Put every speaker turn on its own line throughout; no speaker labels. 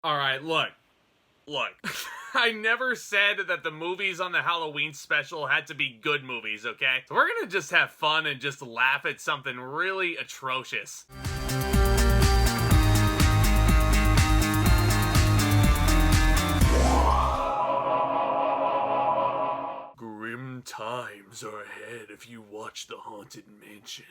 Alright, look. I never said that the movies on the Halloween special had to be good movies, okay? So we're gonna just have fun and just laugh at something really atrocious. Grim times are ahead if you watch The Haunted Mansion.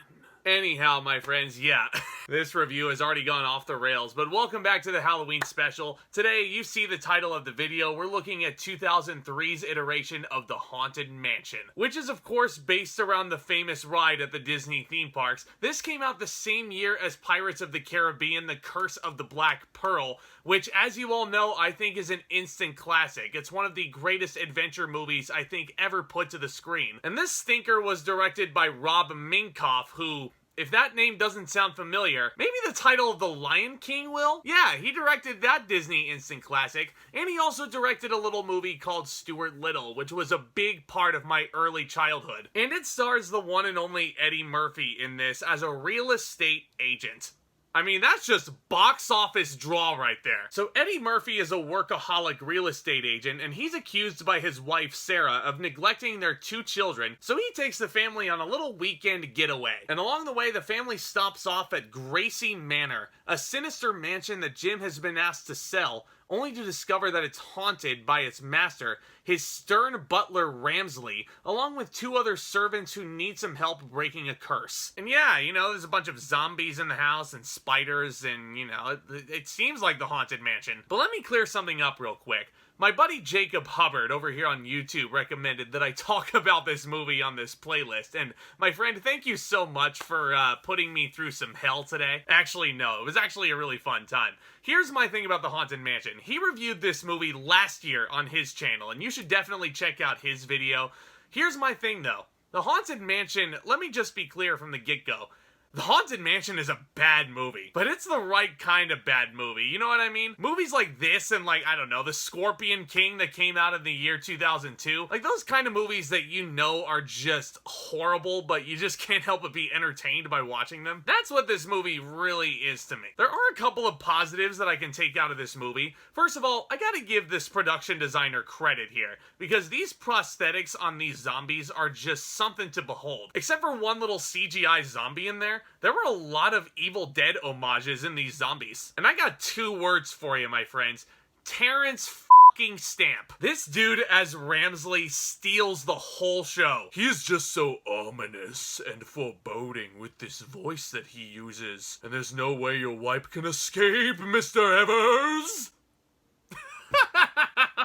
Anyhow, my friends, yeah, this review has already gone off the rails, but welcome back to the Halloween special. Today, you see the title of the video, we're looking at 2003's iteration of The Haunted Mansion, which is of course based around the famous ride at the Disney theme parks. This came out the same year as Pirates of the Caribbean, The Curse of the Black Pearl, which, as you all know, I think is an instant classic. It's one of the greatest adventure movies I think ever put to the screen. And this stinker was directed by Rob Minkoff, who, if that name doesn't sound familiar, maybe the title of The Lion King will? Yeah, he directed that Disney instant classic, and he also directed a little movie called Stuart Little, which was a big part of my early childhood. And it stars the one and only Eddie Murphy in this as a real estate agent. I mean, that's just box office draw right there. So Eddie Murphy is a workaholic real estate agent, and he's accused by his wife Sarah of neglecting their 2 children, so he takes the family on a little weekend getaway. And along the way, the family stops off at Gracie Manor, a sinister mansion that Jim has been asked to sell, only to discover that it's haunted by its master, his stern butler Ramsley, along with 2 other servants who need some help breaking a curse. And yeah, you know, there's a bunch of zombies in the house and spiders and, you know, it seems like the Haunted Mansion. But let me clear something up real quick. My buddy Jacob Hubbard over here on YouTube recommended that I talk about this movie on this playlist, and my friend, thank you so much for putting me through some hell today. Actually, no, it was actually a really fun time. Here's my thing about The Haunted Mansion. He reviewed this movie last year on his channel, and you should definitely check out his video. Here's my thing though. The Haunted Mansion, let me just be clear from the get-go. The Haunted Mansion is a bad movie, but it's the right kind of bad movie, you know what I mean? Movies like this and like, I don't know, The Scorpion King that came out in the year 2002, like those kind of movies that you know are just horrible, but you just can't help but be entertained by watching them. That's what this movie really is to me. There are a couple of positives that I can take out of this movie. First of all, I gotta give this production designer credit here, because these prosthetics on these zombies are just something to behold. Except for one little CGI zombie in there were a lot of Evil Dead homages in these zombies. And I got 2 words for you, my friends. Terence fucking Stamp. This dude as Ramsley steals the whole show. He is just so ominous and foreboding with this voice that he uses. And there's no way your wife can escape, Mr. Evers.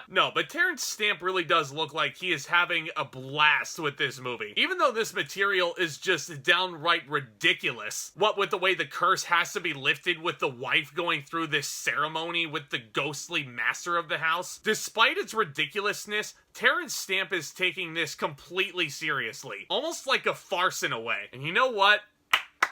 No, but Terence Stamp really does look like he is having a blast with this movie. Even though this material is just downright ridiculous. What with the way the curse has to be lifted with the wife going through this ceremony with the ghostly master of the house. Despite its ridiculousness, Terence Stamp is taking this completely seriously. Almost like a farce in a way. And you know what?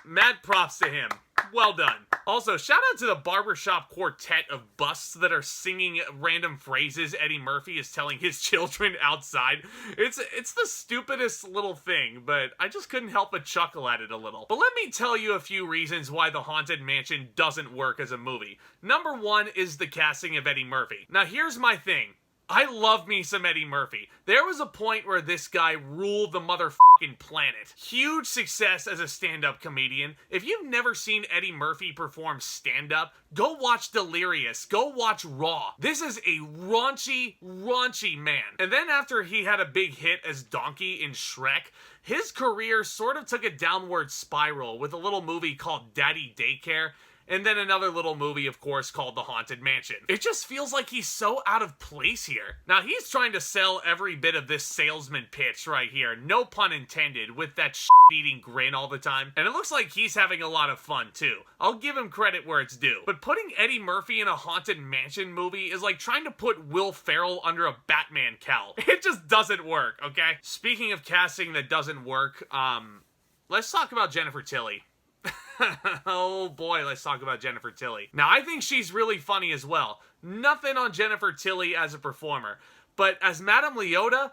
Mad props to him. Well done. Also, shout out to the barbershop quartet of busts that are singing random phrases Eddie Murphy is telling his children outside. It's the stupidest little thing, but I just couldn't help but chuckle at it a little. But let me tell you a few reasons why The Haunted Mansion doesn't work as a movie. Number 1 is the casting of Eddie Murphy. Now here's my thing. I love me some Eddie Murphy. There was a point where this guy ruled the motherfucking planet. Huge success as a stand-up comedian. If you've never seen Eddie Murphy perform stand-up, go watch Delirious. Go watch Raw. This is a raunchy man. And then after he had a big hit as Donkey in Shrek, his career sort of took a downward spiral with a little movie called Daddy Daycare, and then another little movie, of course, called The Haunted Mansion. It just feels like he's so out of place here. Now, he's trying to sell every bit of this salesman pitch right here, no pun intended, with that shit-eating grin all the time. And it looks like he's having a lot of fun, too. I'll give him credit where it's due. But putting Eddie Murphy in a Haunted Mansion movie is like trying to put Will Ferrell under a Batman cowl. It just doesn't work, okay? Speaking of casting that doesn't work, let's talk about Jennifer Tilly. Oh boy, let's talk about Jennifer Tilly. Now, I think she's really funny as well. Nothing on Jennifer Tilly as a performer. But as Madame Leota,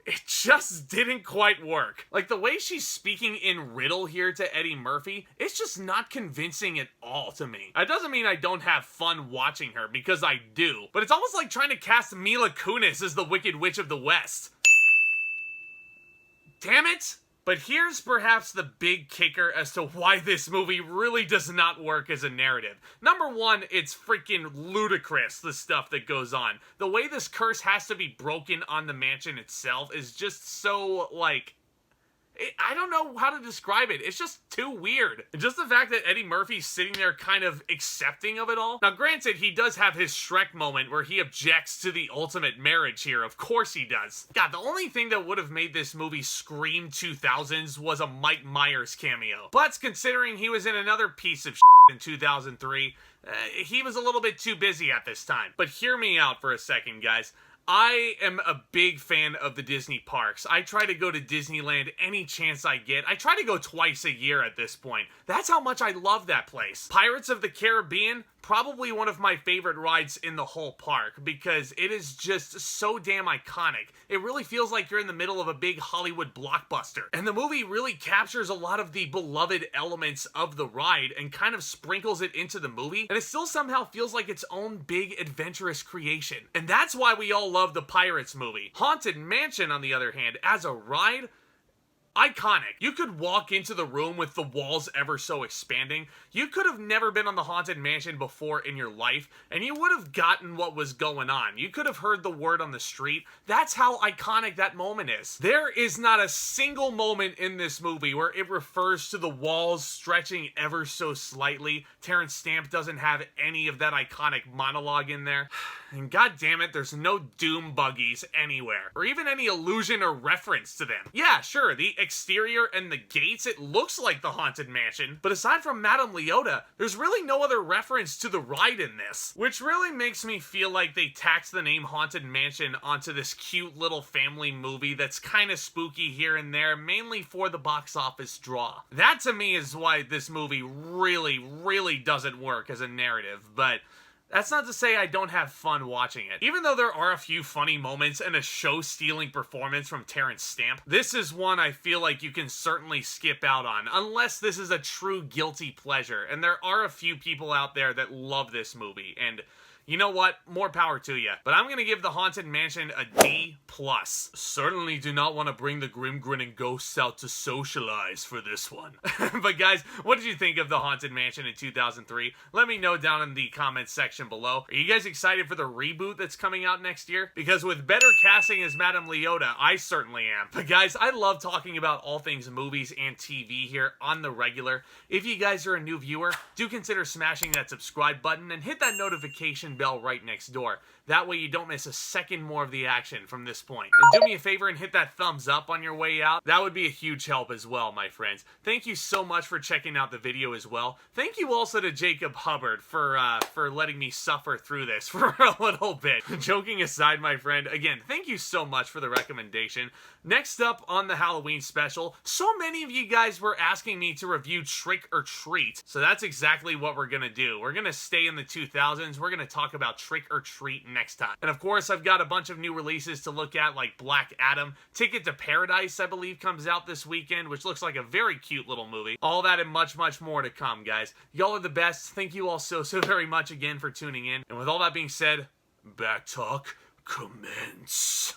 it just didn't quite work. Like, the way she's speaking in riddle here to Eddie Murphy, it's just not convincing at all to me. That doesn't mean I don't have fun watching her, because I do. But it's almost like trying to cast Mila Kunis as the Wicked Witch of the West. Damn it! But here's perhaps the big kicker as to why this movie really does not work as a narrative. Number one, it's freaking ludicrous, the stuff that goes on. The way this curse has to be broken on the mansion itself is just so, like... I don't know how to describe it. It's just too weird. And just the fact that Eddie Murphy's sitting there kind of accepting of it all. Now, granted, he does have his Shrek moment where he objects to the ultimate marriage here. Of course he does. God, the only thing that would have made this movie scream 2000s was a Mike Myers cameo. But considering he was in another piece of shit in 2003, he was a little bit too busy at this time. But hear me out for a second, guys. I am a big fan of the Disney parks. I try to go to Disneyland any chance I get. I try to go twice a year at this point. That's how much I love that place. Pirates of the Caribbean, probably one of my favorite rides in the whole park because it is just so damn iconic. It really feels like you're in the middle of a big Hollywood blockbuster. And the movie really captures a lot of the beloved elements of the ride and kind of sprinkles it into the movie, and it still somehow feels like its own big adventurous creation. And that's why we all love the Pirates movie. Haunted Mansion, on the other hand, as a ride, iconic. You could walk into the room with the walls ever so expanding. You could have never been on the Haunted Mansion before in your life, and you would have gotten what was going on. You could have heard the word on the street. That's how iconic that moment is. There is not a single moment in this movie where it refers to the walls stretching ever so slightly. Terence Stamp doesn't have any of that iconic monologue in there. And god damn it, there's no doom buggies anywhere, or even any allusion or reference to them. Yeah, sure, the exterior and the gates, it looks like the Haunted Mansion, but aside from Madame Leota, there's really no other reference to the ride in this, which really makes me feel like they tacked the name Haunted Mansion onto this cute little family movie that's kind of spooky here and there, mainly for the box office draw. That to me is why this movie really doesn't work as a narrative, but that's not to say I don't have fun watching it. Even though there are a few funny moments and a show-stealing performance from Terence Stamp, this is one I feel like you can certainly skip out on, unless this is a true guilty pleasure. And there are a few people out there that love this movie, and you know what? More power to you. But I'm gonna give the Haunted Mansion a D+. Certainly do not want to bring the grim grinning ghosts out to socialize for this one. But guys, what did you think of the Haunted Mansion in 2003? Let me know down in the comments section below. Are you guys excited for the reboot that's coming out next year? Because with better casting as Madame Leota, I certainly am. But guys, I love talking about all things movies and TV here on the regular. If you guys are a new viewer, do consider smashing that subscribe button and hit that notification bell right next door. That way you don't miss a second more of the action from this point. And do me a favor and hit that thumbs up on your way out. That would be a huge help as well, my friends. Thank you so much for checking out the video as well. Thank you also to Jacob Hubbard for letting me suffer through this for a little bit. Joking aside, my friend, again, thank you so much for the recommendation. Next up on the Halloween special, so many of you guys were asking me to review Trick or Treat, so that's exactly what we're gonna do. We're gonna stay in the 2000s. We're gonna talk about Trick or Treat next time. And of course, I've got a bunch of new releases to look at, like Black Adam. Ticket to Paradise, I believe, comes out this weekend, which looks like a very cute little movie. All that and much more to come, guys. Y'all are the best. Thank you all so very much again for tuning in. And with all that being said, back talk commence.